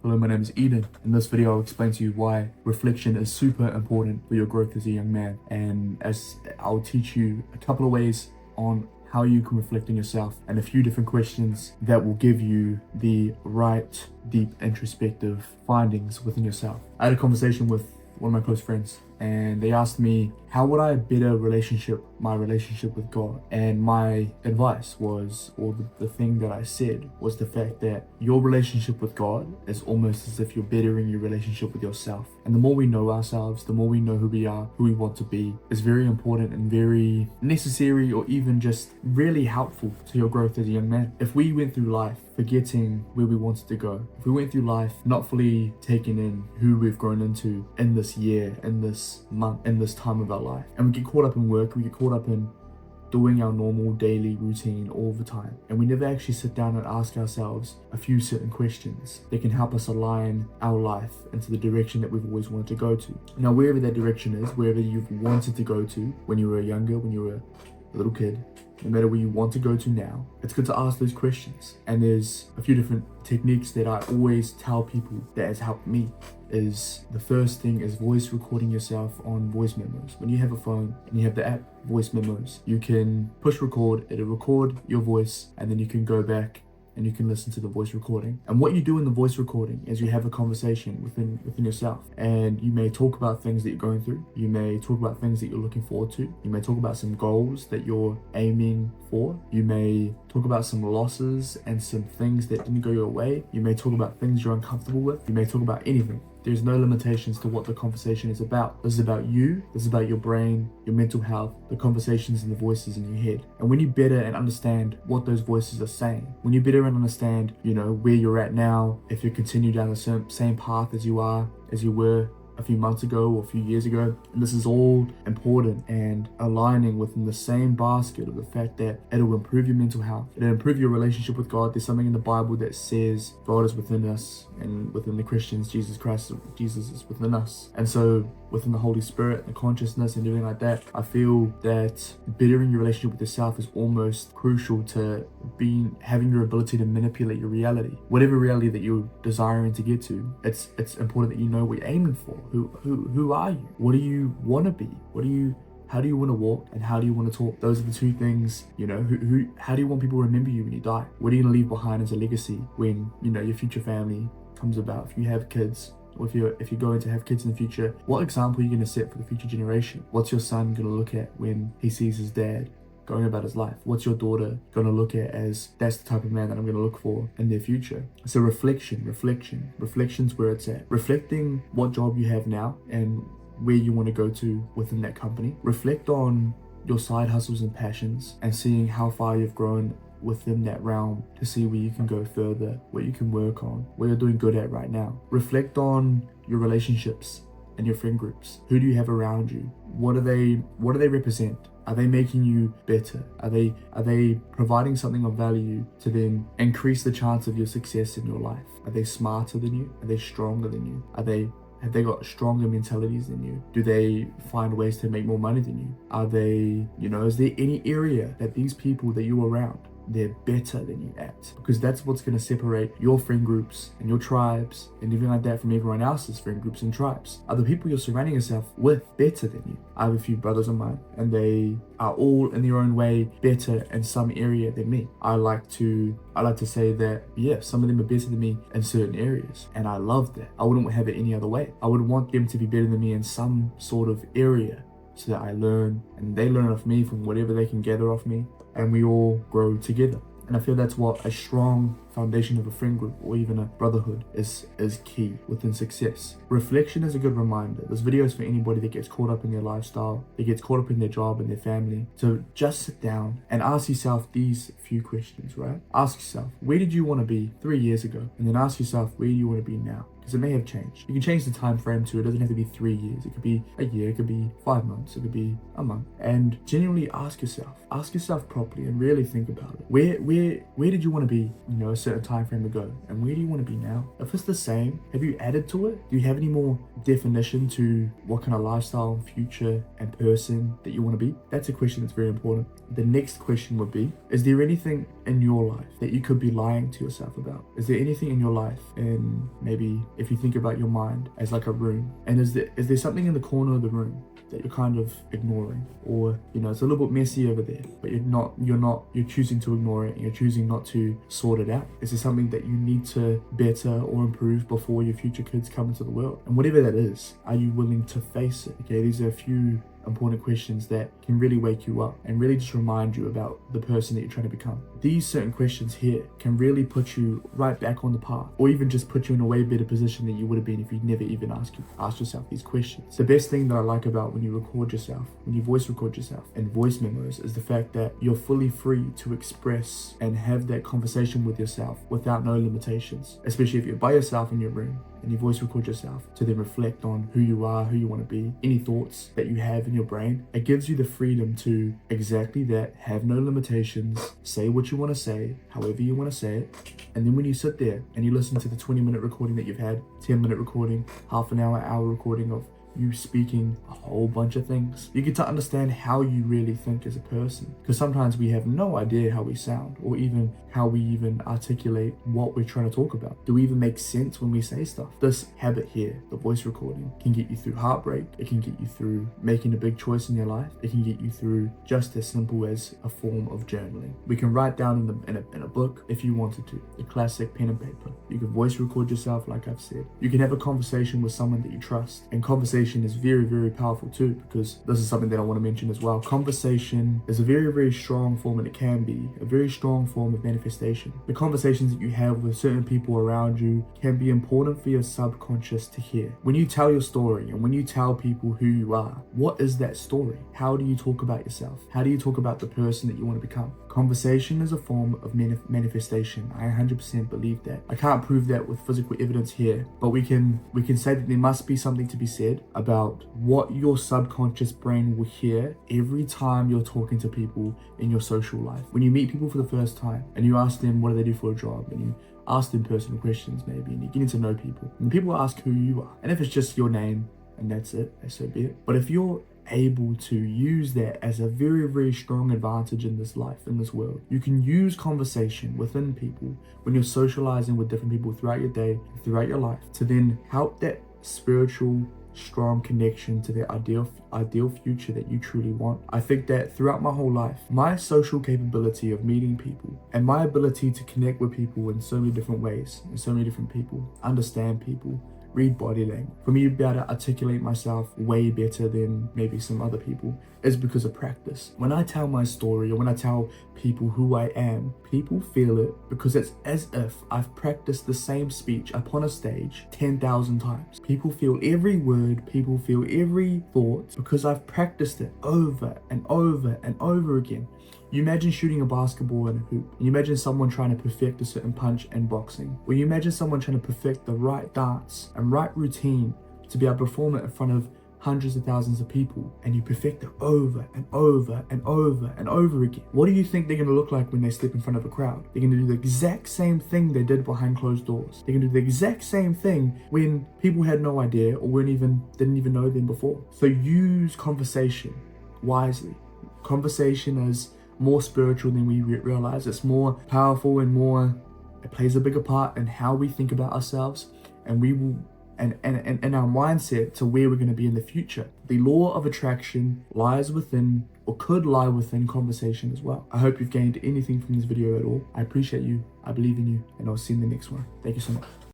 Hello, my name is Eden. In this video, I'll explain to you why reflection is super important for your growth as a young man. And as I'll teach you a couple of ways on how you can reflect on yourself and a few different questions that will give you the right, deep, introspective findings within yourself. I had a conversation with one of my close friends, and they asked me, how would I better my relationship with God? And my advice was, or the thing that I said was the fact that your relationship with God is almost as if you're bettering your relationship with yourself. And the more we know ourselves, the more we know who we are, who we want to be, is very important and very necessary, or even just really helpful to your growth as a young man. If we went through life forgetting where we wanted to go, if we went through life not fully taking in who we've grown into in this year, in this month, in this time of our life, and we get caught up in work, we get caught up in doing our normal daily routine all the time, and we never actually sit down and ask ourselves a few certain questions that can help us align our life into the direction that we've always wanted to go to. Now, wherever that direction is, wherever you've wanted to go to when you were younger, when you were a little kid, no matter where you want to go to now, it's good to ask those questions. And there's a few different techniques that I always tell people that has helped me. Is the first thing is voice recording yourself on voice memos. When you have a phone and you have the app voice memos, you can push record, it'll record your voice, and then you can go back and you can listen to the voice recording. And what you do in the voice recording is you have a conversation within yourself, and you may talk about things that you're going through. You may talk about things that you're looking forward to. You may talk about some goals that you're aiming for. You may talk about some losses and some things that didn't go your way. You may talk about things you're uncomfortable with. You may talk about anything. There's no limitations to what the conversation is about. This is about you, this is about your brain, your mental health, the conversations and the voices in your head. And when you better and understand what those voices are saying, when you better and understand, where you're at now, if you continue down the same path as you were a few months ago or a few years ago, and this is all important and aligning within the same basket of the fact that it'll improve your mental health, it'll improve your relationship with God. There's something in the Bible that says God is within us, and within the Christians, Jesus is within us. And so within the Holy Spirit, the consciousness and everything like that, I feel that bettering your relationship with yourself is almost crucial to having your ability to manipulate your reality. Whatever reality that you're desiring to get to, it's important that you know what you're aiming for. Who are you? What do you want to be? How do you want to walk, and how do you want to talk? Those are the two things, how do you want people to remember you when you die? What are you going to leave behind as a legacy when, your future family comes about? If you have kids, or if you're going to have kids in the future, what example are you going to set for the future generation? What's your son going to look at when he sees his dad going about his life? What's your daughter going to look at as, that's the type of man that I'm going to look for in their future? So reflection's where it's at. Reflecting what job you have now and where you want to go to within that company. Reflect on your side hustles and passions, and seeing how far you've grown within that realm to see where you can go further, what you can work on, what you're doing good at right now. Reflect on your relationships and your friend groups. Who do you have around you? What do they represent? Are they making you better? Are they providing something of value to then increase the chance of your success in your life? Are they smarter than you? Are they stronger than you? Have they got stronger mentalities than you? Do they find ways to make more money than you? Are they, is there any area that these people that you're around, they're better than you at? Because that's what's going to separate your friend groups and your tribes and everything like that from everyone else's friend groups and tribes. Are the people you're surrounding yourself with better than you? I have a few brothers of mine, and they are all in their own way better in some area than me. I like to say that, yeah, some of them are better than me in certain areas, and I love that. I wouldn't have it any other way. I would want them to be better than me in some sort of area, so that I learn and they learn off me from whatever they can gather off me, and we all grow together. And I feel that's what a strong foundation of a friend group or even a brotherhood is key within success. Reflection is a good reminder. This video is for anybody that gets caught up in their lifestyle, that gets caught up in their job and their family. So just sit down and ask yourself these few questions, right? Ask yourself, where did you want to be 3 years ago? And then ask yourself, where do you want to be now? Because it may have changed. You can change the time frame too. It doesn't have to be 3 years. It could be a year, it could be 5 months, it could be a month. And genuinely ask yourself properly and really think about it. Where did you want to be, a certain time frame ago? And where do you want to be now? If it's the same, have you added to it? Do you have any more definition to what kind of lifestyle, future, and person that you want to be? That's a question that's very important. The next question would be, is there anything in your life that you could be lying to yourself about? Is there anything in your life, and maybe if you think about your mind as like a room, and is there something in the corner of the room that you're kind of ignoring, or it's a little bit messy over there, but you're choosing to ignore it, and you're choosing not to sort it out? Is there something that you need to better or improve before your future kids come into the world? And whatever that is, are you willing to face it? Okay, these are a few important questions that can really wake you up and really just remind you about the person that you're trying to become. These certain questions here can really put you right back on the path, or even just put you in a way better position than you would have been if you'd never even asked yourself these questions. The best thing that I like about when you record yourself, when you voice record yourself and voice memos, is the fact that you're fully free to express and have that conversation with yourself without no limitations, especially if you're by yourself in your room and you voice record yourself to then reflect on who you are, who you want to be, any thoughts that you have in your brain. It gives you the freedom to exactly that, have no limitations, say what you want to say, however you want to say it. And then when you sit there and you listen to the 20-minute recording that you've had, 10-minute recording, half an hour recording of you speaking a whole bunch of things, you get to understand how you really think as a person. Because sometimes we have no idea how we sound, or even how we even articulate what we're trying to talk about. Do we even make sense when we say stuff? This habit here, the voice recording, can get you through heartbreak. It can get you through making a big choice in your life. It can get you through just as simple as a form of journaling. We can write down in a book if you wanted to, a classic pen and paper. You can voice record yourself, like I've said. You can have a conversation with someone that you trust, and conversation is very, very powerful too, because this is something that I want to mention as well. Conversation is a very, very strong form, and it can be a very strong form of manifestation. The conversations that you have with certain people around you can be important for your subconscious to hear. When you tell your story and when you tell people who you are, what is that story? How do you talk about yourself? How do you talk about the person that you want to become? Conversation is a form of manifestation. I 100% believe that. I can't prove that with physical evidence here, but we can say that there must be something to be said about what your subconscious brain will hear every time you're talking to people in your social life. When you meet people for the first time and you ask them what do they do for a job, and you ask them personal questions maybe, and you're getting to know people, and people ask who you are, and if it's just your name and that's it, so be it. But if you're able to use that as a very, very strong advantage in this life, in this world, you can use conversation within people when you're socializing with different people throughout your day, throughout your life, to then help that spiritual strong connection to the ideal future that you truly want. I think that throughout my whole life, my social capability of meeting people and my ability to connect with people in so many different ways, and so many different people, understand people, read body language, for me to be able to articulate myself way better than maybe some other people, is because of practice. When I tell my story, or when I tell people who I am, people feel it because it's as if I've practiced the same speech upon a stage 10,000 times. People feel every word, people feel every thought, because I've practiced it over and over and over again. You imagine shooting a basketball in a hoop, and you imagine someone trying to perfect a certain punch in boxing, or you imagine someone trying to perfect the right dance and right routine to be able to perform it in front of hundreds of thousands of people, and you perfect it over and over and over and over again. What do you think they're going to look like when they step in front of a crowd? They're going to do the exact same thing they did behind closed doors. They're going to do the exact same thing when people had no idea or didn't even know them before. So use conversation wisely. Conversation is more spiritual than we realize. It's more powerful and it plays a bigger part in how we think about ourselves, and we will and our mindset to where we're going to be in the future. The law of attraction lies within, or could lie within, conversation as well. I hope you've gained anything from this video at all. I appreciate you, I believe in you, and I'll see you in the next one. Thank you so much.